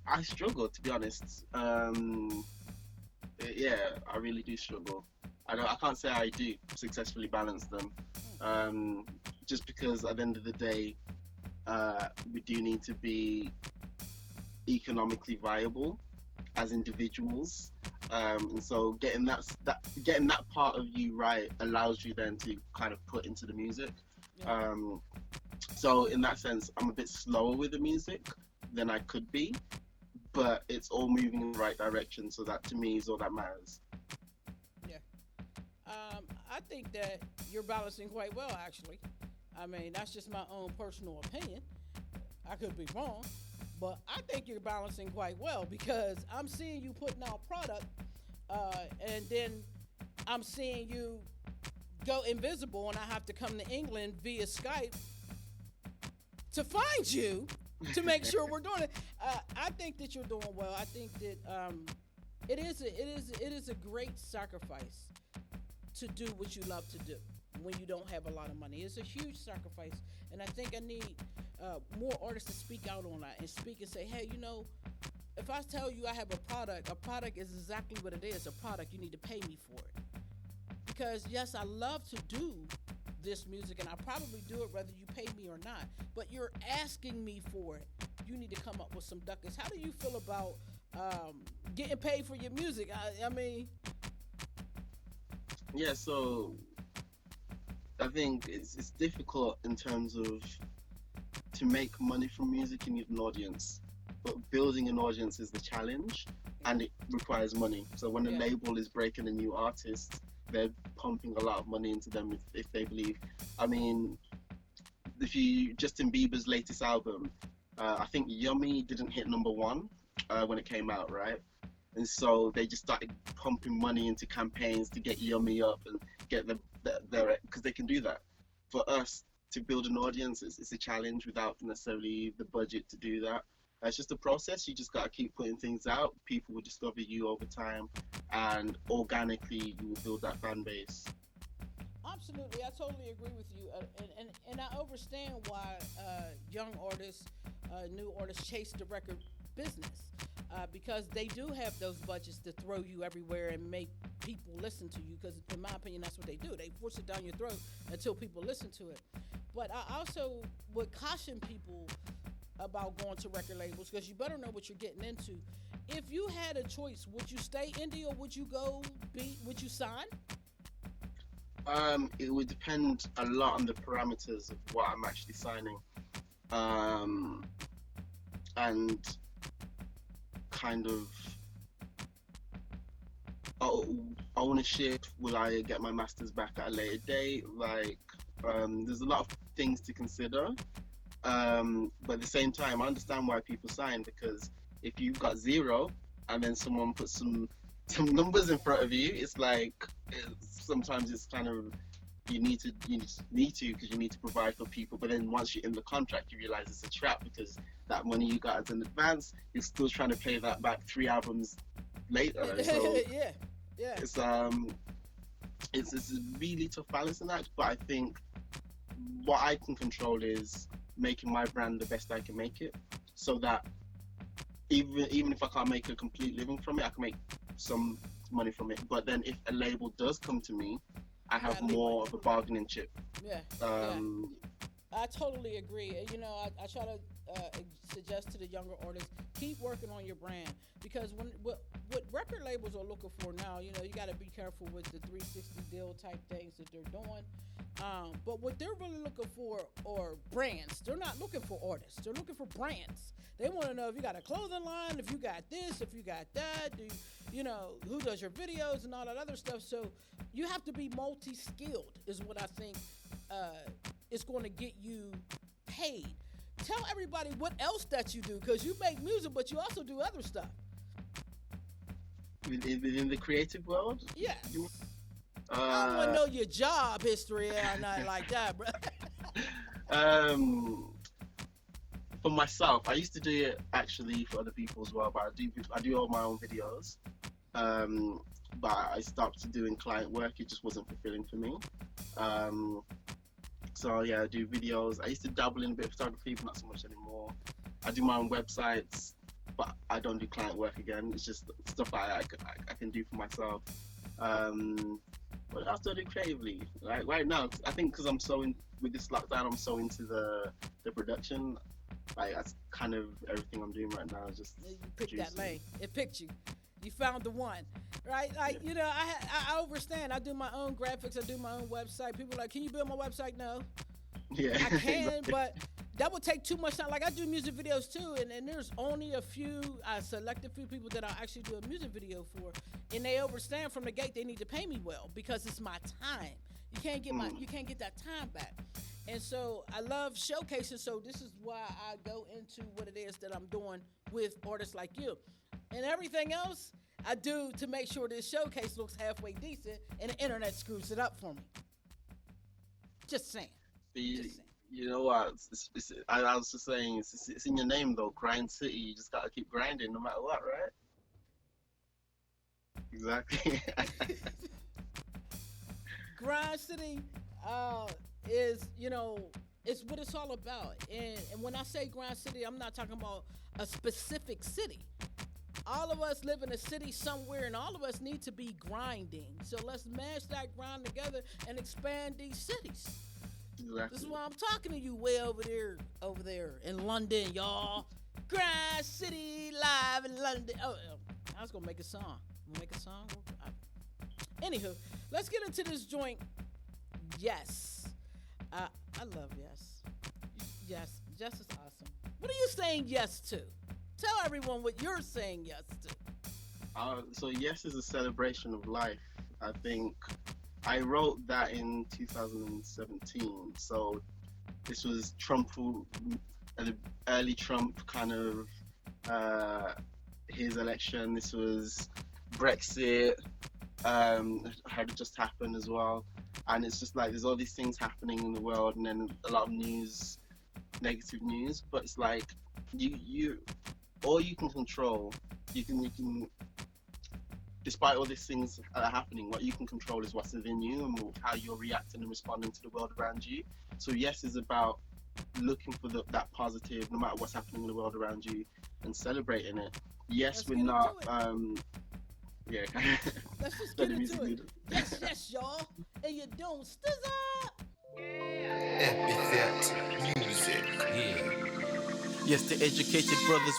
I struggle, to be honest. Yeah, I really do struggle. I can't say I do successfully balance them. Just because at the end of the day, we do need to be economically viable as individuals, and so getting that part of you right allows you then to kind of put into the music. Yeah. So in that sense, I'm a bit slower with the music than I could be, but it's all moving in the right direction. So that to me is all that matters. Yeah. I think that you're balancing quite well, actually. I mean, that's just my own personal opinion. I could be wrong, but I think you're balancing quite well because I'm seeing you putting out product, and then I'm seeing you go invisible, and I have to come to England via Skype to find you to make sure we're doing it. I think that you're doing well. I think that it is a great sacrifice to do what you love to do when you don't have a lot of money. It's a huge sacrifice, and I think I need more artists to speak out on that and speak and say, hey, you know, if I tell you I have a product is exactly what it is. A product, you need to pay me for it. Because yes, I love to do this music, and I probably do it whether you pay me or not, but you're asking me for it. You need to come up with some ducats. How do you feel about getting paid for your music? I mean, yeah, so I think it's difficult in terms of to make money from music. You need an audience, but building an audience is the challenge, and it requires money. So when a label is breaking a new artist, they're pumping a lot of money into them if they believe. I mean, Justin Bieber's latest album, I think Yummy didn't hit #1 when it came out, right? And so they just started pumping money into campaigns to get Yummy up and get their because they can do that. For us to build an audience, it's a challenge without necessarily the budget to do that. It's just a process. You just got to keep putting things out. People will discover you over time, and organically you will build that fan base. Absolutely, I totally agree with you, and I understand why young artists, new artists chase the record business because they do have those budgets to throw you everywhere and make people listen to you. Because in my opinion, that's what they do. They force it down your throat until people listen to it. But I also would caution people about going to record labels because you better know what you're getting into. If you had a choice, would you stay indie or would you sign? It would depend a lot on the parameters of what I'm actually signing, and kind of ownership. Will I get my masters back at a later date? Like, there's a lot of things to consider. But at the same time, I understand why people sign, because if you've got 0 and then someone puts some numbers in front of you, it's like sometimes it's kind of you need to because you need to provide for people. But then once you're in the contract, you realize it's a trap, because that money you got as an advance, you're still trying to pay that back 3 albums later. So yeah. it's a really tough balancing act. But I think what I can control is making my brand the best I can make it, so that even if I can't make a complete living from it, I can make some money from it. But then if a label does come to me, I have more of a bargaining chip. Yeah. I totally agree. You know, I try to suggest to the younger artists, keep working on your brand, because what record labels are looking for now, you know, you got to be careful with the 360 deal type things that they're doing. But what they're really looking for are brands. They're not looking for artists. They're looking for brands. They want to know if you got a clothing line, if you got this, if you got that, you know, who does your videos and all that other stuff. So you have to be multi-skilled is what I think is going to get you paid. Tell everybody what else that you do, because you make music, but you also do other stuff. Within the creative world? Yes. I don't want to know your job history or nothing like that, bro. For myself, I used to do it actually for other people as well, but I do all my own videos. But I stopped doing client work. It just wasn't fulfilling for me. So yeah, I do videos. I used to dabble in a bit of photography, but not so much anymore. I do my own websites, but I don't do client work again. It's just stuff I can do for myself. What else do I do creatively? Like right now, I think because I'm so with this lockdown, I'm so into the production. Like that's kind of everything I'm doing right now. Is just you picked that lane. It picked you. You found the one, right? Like you know, I understand. I do my own graphics. I do my own website. People are like, can you build my website? No. Yeah. I can, but that would take too much time. Like I do music videos too, and there's only a select a few people that I actually do a music video for, and they understand from the gate they need to pay me well because it's my time. You can't get that time back. And so I love showcases. So this is why I go into what it is that I'm doing with artists like you, and everything else I do to make sure this showcase looks halfway decent, and the internet screws it up for me. Just saying. You know what? I was just saying, it's in your name though, Grind City. You just gotta keep grinding no matter what, right? Exactly. Grind City is, you know, it's what it's all about. And when I say Grind City, I'm not talking about a specific city. All of us live in a city somewhere, and all of us need to be grinding. So let's mash that grind together and expand these cities. Exactly. This is why I'm talking to you way over there in London, y'all. Grind City live in London. Oh, I was gonna make a song. Anywho, let's get into this joint. Yes, I love Yes. Yes is awesome. What are you saying yes to? Tell everyone what you're saying yes to. So yes is a celebration of life. I think I wrote that in 2017. So this was early Trump kind of his election. This was Brexit had just happened as well, and it's just like there's all these things happening in the world, and then a lot of news, negative news. But it's like you all you can control. You can. Despite all these things that are happening, what you can control is what's within you and how you're reacting and responding to the world around you. So yes is about looking for that positive, no matter what's happening in the world around you, and celebrating it. Yes, we're not. Yeah. Let's just get into it. Yes, y'all, and you don't stizza. Epithet music. Yeah. Yes, the educated brothers.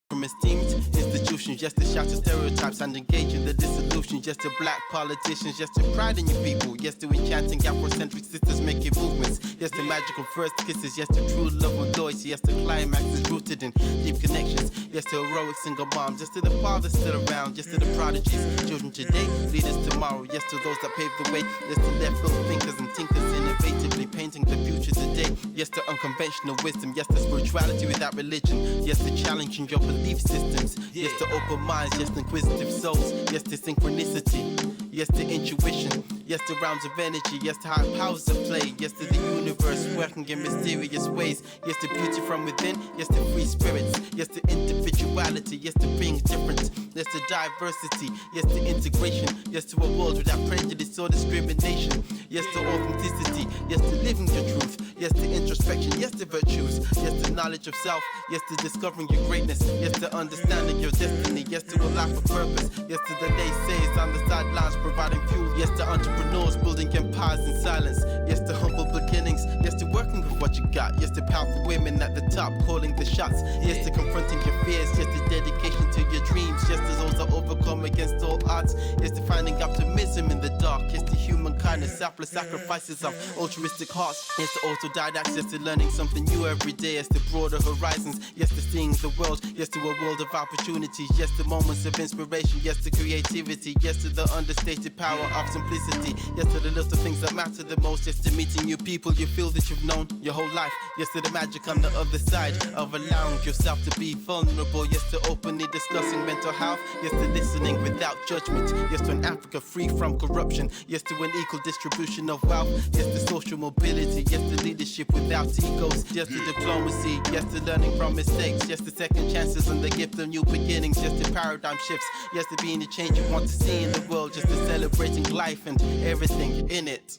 From esteemed institutions, yes, to shout to stereotypes and engage in the dissolution. Yes, to black politicians, yes, to pride in your people. Yes, to enchanting Afrocentric sisters making movements. Yes, to magical first kisses. Yes, to true love and loyalty. Yes, to climaxes rooted in deep connections. Yes, to heroic single moms. Yes, to the fathers still around. Yes, to the prodigies. Children today, leaders tomorrow. Yes, to those that pave the way. Yes, to left field thinkers and tinkers innovatively painting the future today. Yes, to unconventional wisdom. Yes, to spirituality without religion. Yes, to challenging your belief systems. Yes to open minds, yes to inquisitive souls. Yes to synchronicity, yes to intuition. Yes to realms of energy, yes to high powers at play. Yes to the universe working in mysterious ways. Yes to beauty from within, yes to free spirits. Yes to individuality, yes to being different. Yes to diversity, yes to integration. Yes to a world without prejudice or discrimination. Yes to authenticity, yes to living your truth. Yes to introspection, yes to virtues. Yes to knowledge of self, yes to discovering your greatness. Yes to understanding your destiny, yes to a life of purpose. Yes to the naysayers on the sidelines providing fuel. Yes to entrepreneurs building empires in silence. Yes to humble beginnings, yes to working with what you got. Yes to powerful women at the top calling the shots. Yes to confronting your fears, yes to dedication to your dreams. Yes to those that overcome against all odds. Yes to finding optimism in the dark. Yes to human kindness, selfless sacrifices of altruistic hearts. Yes to autodidacts, yes to learning something new every day. Yes to broader horizons, yes to seeing the world. Yes to a world of opportunities, yes to moments of inspiration. Yes to creativity, yes to the understated power of simplicity. Yes to the little things that matter the most. Yes to meeting new people you feel that you've known your whole life. Yes to the magic on the other side of allowing yourself to be vulnerable. Yes to openly discussing mental health. Yes to listening without judgment. Yes to an Africa free from corruption. Yes to an equal distribution of wealth. Yes to social mobility. Yes to leadership without egos. Yes to diplomacy. Yes to learning from mistakes. Yes to second chances and the gift of new beginnings. Yes to paradigm shifts. Yes to being the change you want to see in the world. Just to celebrating life and everything in it.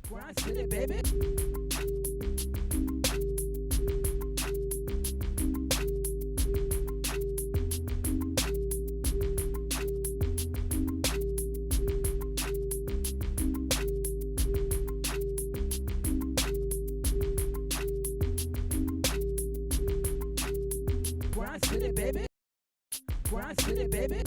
Grind City, baby. Grind City, baby. Grind City, baby.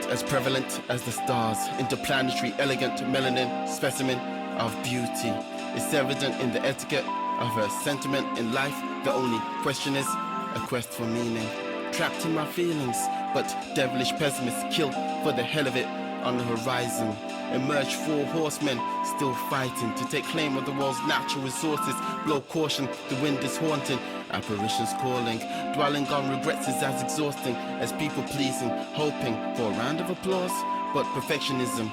As prevalent as the stars, interplanetary, elegant, melanin, specimen of beauty. It's evident in the etiquette of her sentiment in life. The only question is a quest for meaning. Trapped in my feelings, but devilish pessimists kill for the hell of it on the horizon. Emerge 4 horsemen, still fighting to take claim of the world's natural resources. Blow caution, the wind is haunting. Apparitions calling, dwelling on regrets is as exhausting as people pleasing, hoping for a round of applause. But perfectionism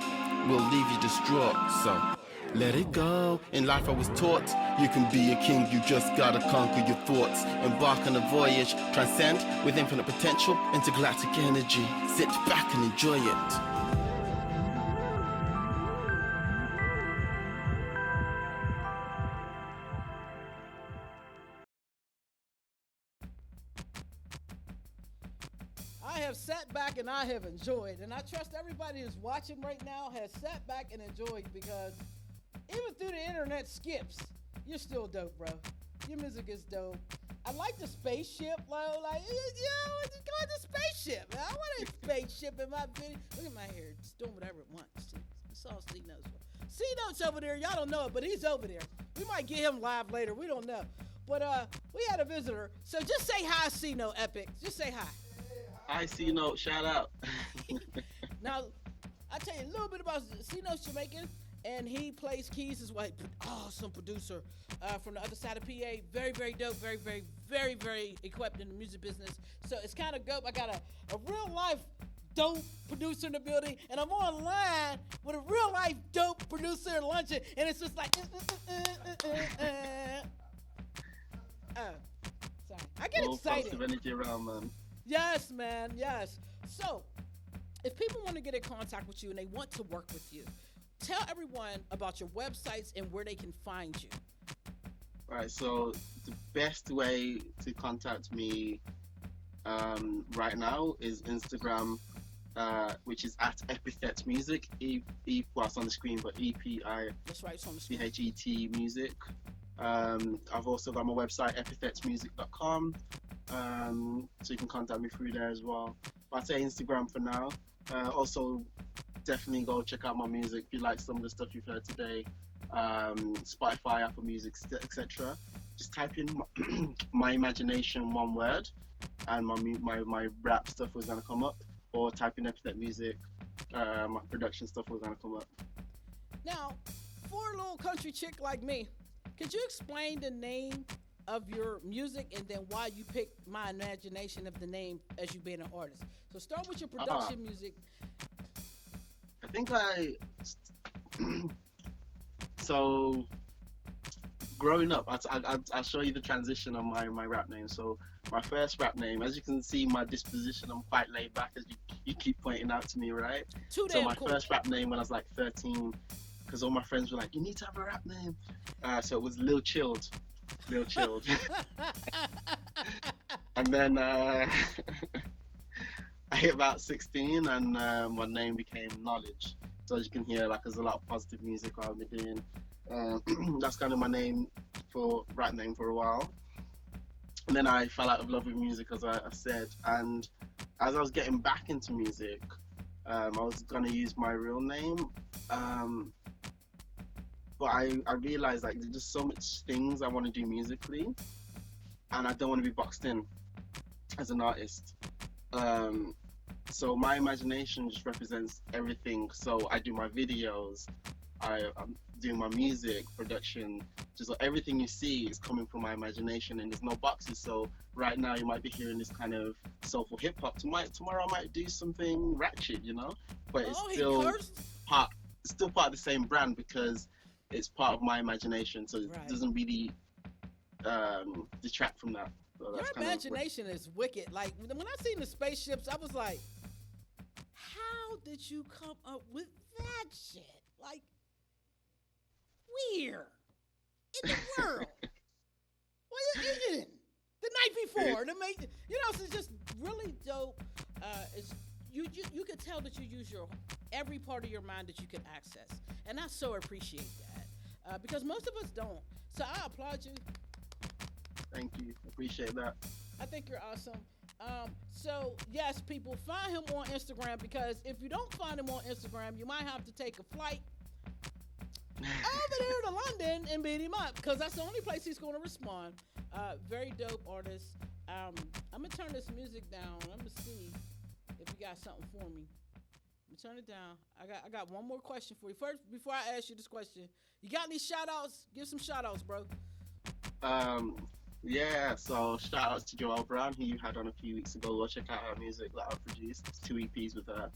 will leave you distraught, so let it go. In life I was taught you can be a king, you just gotta conquer your thoughts. Embark on a voyage, transcend with infinite potential, intergalactic energy. Sit back and enjoy it. I have sat back and I have enjoyed, and I trust everybody who's watching right now has sat back and enjoyed, because even through the internet skips, you're still dope, bro. Your music is dope. I like the spaceship, like, it's called the spaceship. Man. I want a spaceship in my video. Look at my hair, it's doing whatever it wants. It's all C-Notes. C-Notes over there, y'all don't know it, but he's over there. We might get him live later, we don't know. But we had a visitor, so just say hi, C-Note Epic. Just say hi. I see no shout out. Now, I'll tell you a little bit about C-Note's Jamaican, and he plays keys as well. Awesome producer from the other side of PA. Very, very dope. Very, very, very, very equipped in the music business. So it's kind of dope. I got a real life dope producer in the building, and I'm online with a real life dope producer in luncheon, and it's just like, sorry. I get excited. Positive energy around, man. Yes, man, yes. So, if people want to get in contact with you and they want to work with you, tell everyone about your websites and where they can find you. Right, so the best way to contact me right now is Instagram, which is at Epithet Music. Well, it's on the screen, but That's right, it's on the screen. EPITHET Music. I've also got my website, epithetsmusic.com. So you can contact me through there as well. But I'd say Instagram for now. Also, definitely go check out my music if you like some of the stuff you've heard today. Spotify, Apple Music, etc. Just type in my imagination, one word, and my rap stuff was gonna come up. Or type in Epithet Music, my production stuff was gonna come up. Now, for a little country chick like me, could you explain the name of your music and then why you picked My Imagination of the name as you being an artist? So start with your production music. I think so growing up, I'll show you the transition of my rap name. So my first rap name, as you can see, my disposition, I'm quite laid back, as you keep pointing out to me, right? Too So damn my cool. first rap name when I was like 13, because all my friends were like, you need to have a rap name. So it was Lil Chilled. Lil Chilled. And then I hit about 16 and my name became Knowledge. So as you can hear, like, there's a lot of positive music I'll be doing. That's kind of my rap name for a while. And then I fell out of love with music, as I said. And as I was getting back into music, I was gonna use my real name. But I realized, like, there's just so much things I want to do musically, and I don't want to be boxed in as an artist. So my imagination just represents everything. So I do my videos, I'm doing my music production, just everything you see is coming from my imagination, and there's no boxes. So right now you might be hearing this kind of soulful hip hop. Tomorrow I might do something ratchet, you know, but it's still part of the same brand because it's part of my imagination. So it doesn't really detract from that. So your imagination is wicked. Like when I seen the spaceships, I was like, how did you come up with that shit? Like, where in the world? What you eating the night before? So it's just really dope. It's you could tell that you use every part of your mind that you can access, and I so appreciate that because most of us don't. So I applaud you. Thank you. Appreciate that. I think you're awesome. So yes, people, find him on Instagram, because if you don't find him on Instagram, you might have to take a flight over there to London and beat him up, because that's the only place he's going to respond. Very dope artist. I'm gonna turn this music down. Let me see if you got something for me. Let me turn it down. I got one more question for you. First, before I ask you this question, you got any shout outs? Give some shout outs, bro. Yeah, so shout outs to Joelle Brown, who you had on a few weeks ago. Go check out her music that I've produced. It's 2 EPs with her.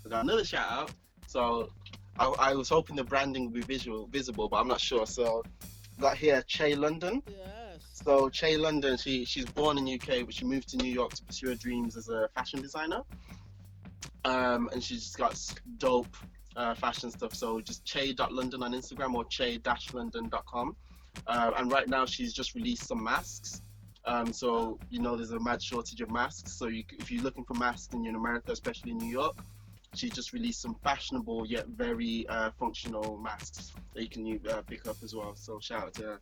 I got another shout out. So I was hoping the branding would be visible, but I'm not sure. So got here Che London. Yes. So Che London, she's born in UK, but she moved to New York to pursue her dreams as a fashion designer. And she's just got dope fashion stuff. So just che.london on Instagram or che-london.com. And right now she's just released some masks. So there's a mad shortage of masks. So if you're looking for masks in America, especially in New York, she just released some fashionable yet very functional masks that you can pick up as well. So shout out to her.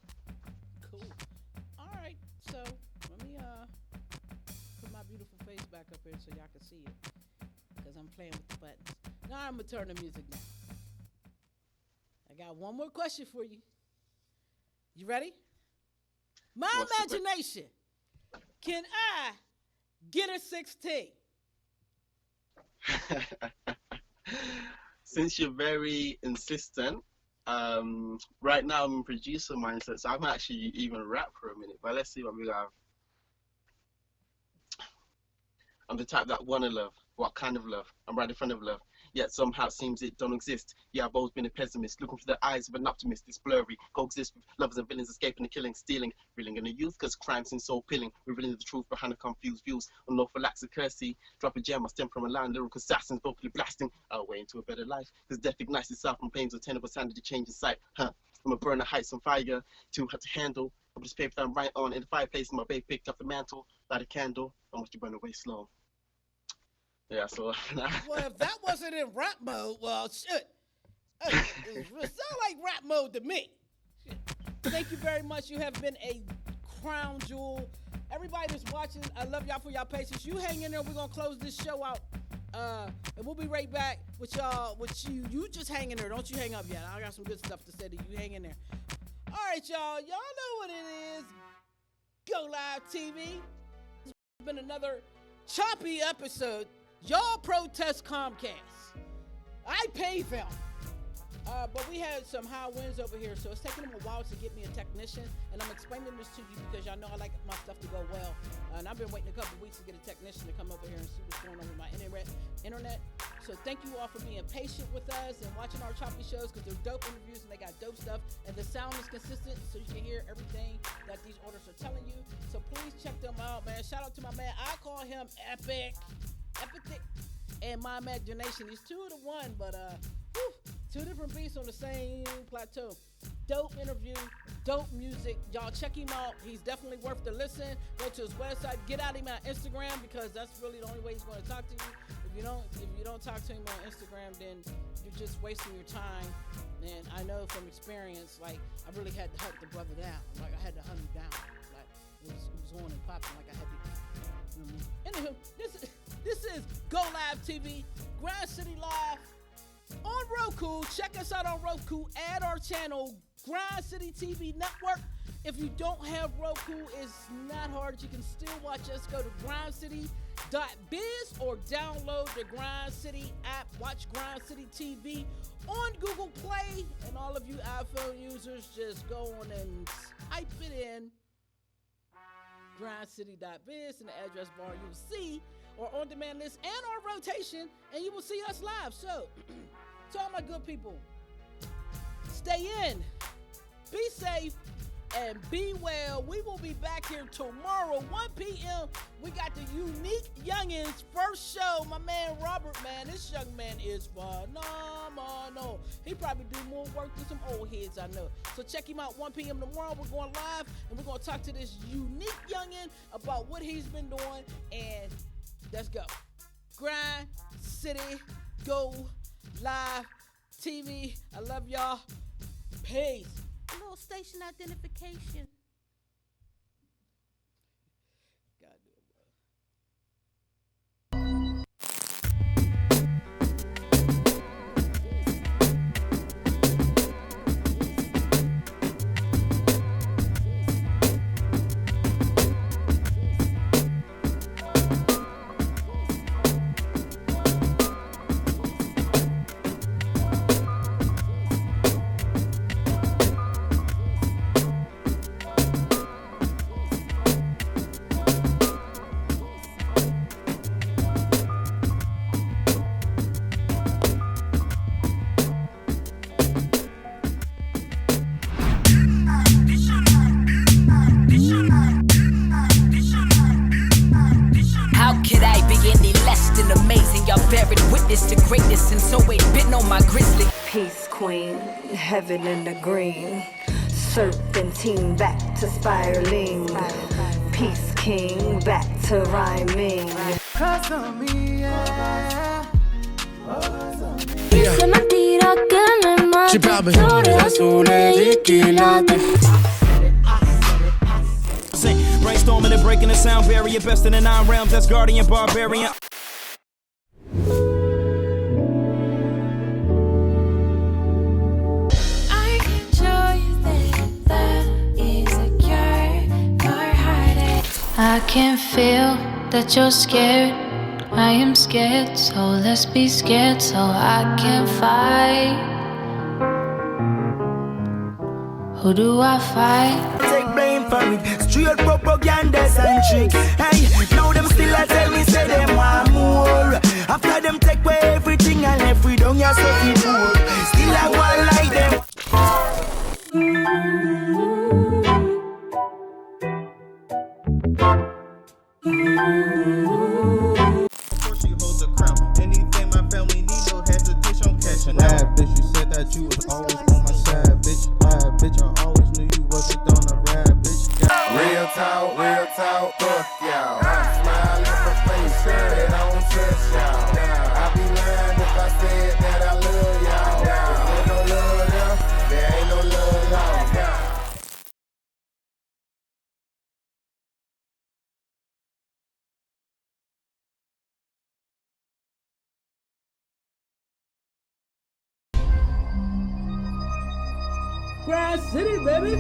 Cool. All right. So let me put my beautiful face back up here so y'all can see it, because I'm playing with the buttons. Now I'm gonna turn the music down. I got one more question for you. You ready? My imagination. Can I get a 16? Since you're very insistent, right now I'm in producer mindset, so I haven't actually even rap for a minute. But let's see what we have. I'm the type that wanna love. What kind of love? I'm right in front of love. Yet somehow it seems it don't exist. Yeah, I've always been a pessimist, looking for the eyes of an optimist. It's blurry, coexist with lovers and villains, escaping the killing, stealing, reeling in the youth, cause crime seems so appealing, revealing the truth behind the confused views. Unlawful acts of courtesy, drop a gem, I stem from a line, lyrical assassins, vocally blasting our way into a better life. Cause death ignites itself from pains of tenable sanity, changing sight. I'm a burner heights on fire, too hot to handle. I'm just paper that I'm right on in the fireplace, my babe picked up the mantle, light a candle, I want you to burn away slow. Yeah, so well, if that wasn't in rap mode, well, shit. It sounds like rap mode to me. Shit. Thank you very much. You have been a crown jewel. Everybody that's watching, I love y'all for y'all patience. You hang in there. We're gonna close this show out, and we'll be right back with y'all. With you, you just hang in there. Don't you hang up yet. I got some good stuff to say to you. Hang in there. All right, y'all. Y'all know what it is. Go Live TV. It's been another choppy episode. Y'all protest Comcast. I paid them. But we had some high winds over here, so it's taking them a while to get me a technician. And I'm explaining this to you because y'all know I like my stuff to go well. And I've been waiting a couple weeks to get a technician to come over here and see what's going on with my internet. So thank you all for being patient with us and watching our choppy shows because they're dope interviews and they got dope stuff. And the sound is consistent so you can hear everything that these orders are telling you. So please check them out, man. Shout out to my man. I call him Epic. And my imagination. He's 2 to 1, but two different beats on the same plateau. Dope interview, dope music. Y'all check him out. He's definitely worth the listen. Go to his website. Get at him on Instagram because that's really the only way he's going to talk to you. If you don't talk to him on Instagram, then you're just wasting your time. And I know from experience, like I really had to hunt the brother down. Like I had to hunt him down. Like it was on and popping. Like I had to. Anywho, this is Go Live TV, Grind City Live on Roku. Check us out on Roku. Add our channel, Grind City TV Network. If you don't have Roku, it's not hard. You can still watch us. Go to grindcity.biz or download the Grind City app. Watch Grind City TV on Google Play. And all of you iPhone users, just go on and type it in. grindcity.biz in the address bar. You'll see our on-demand list and our rotation, and you will see us live. So, to all my good people, stay in, be safe, and be well. We will be back here tomorrow, 1 p.m. We got the Unique Youngins first show. My man Robert, man, this young man is phenomenal. He probably do more work than some old heads I know. So check him out 1 p.m. tomorrow. We're going live, and we're going to talk to this Unique Youngin about what he's been doing, and let's go. Grind City, Go Live TV. I love y'all. Peace. A little station identification. God do it, bro. Peace Queen, heaven in the green, serpentine back to spiraling, Peace King back to rhyming. Brainstorming and breaking the sound barrier, best in the 9 realms, that's guardian barbarian. I can feel that you're scared. I am scared, so let's be scared so I can fight. Who do I fight? Take blame for it, straight propaganda and tricks. Hey, now them still a tell me say them want more. After them take away everything and left we down your so poor. Still I want like them. Bad bitch, you said that you was always on my side, bitch. Bad bitch, I always knew you wasn't on a ride, bitch. Real talk, fuck y'all. Smile in my face, girl, it don't touch y'all. I be lying if I said that I love y'all. If there no love there, there ain't no love lost. Grind City, baby.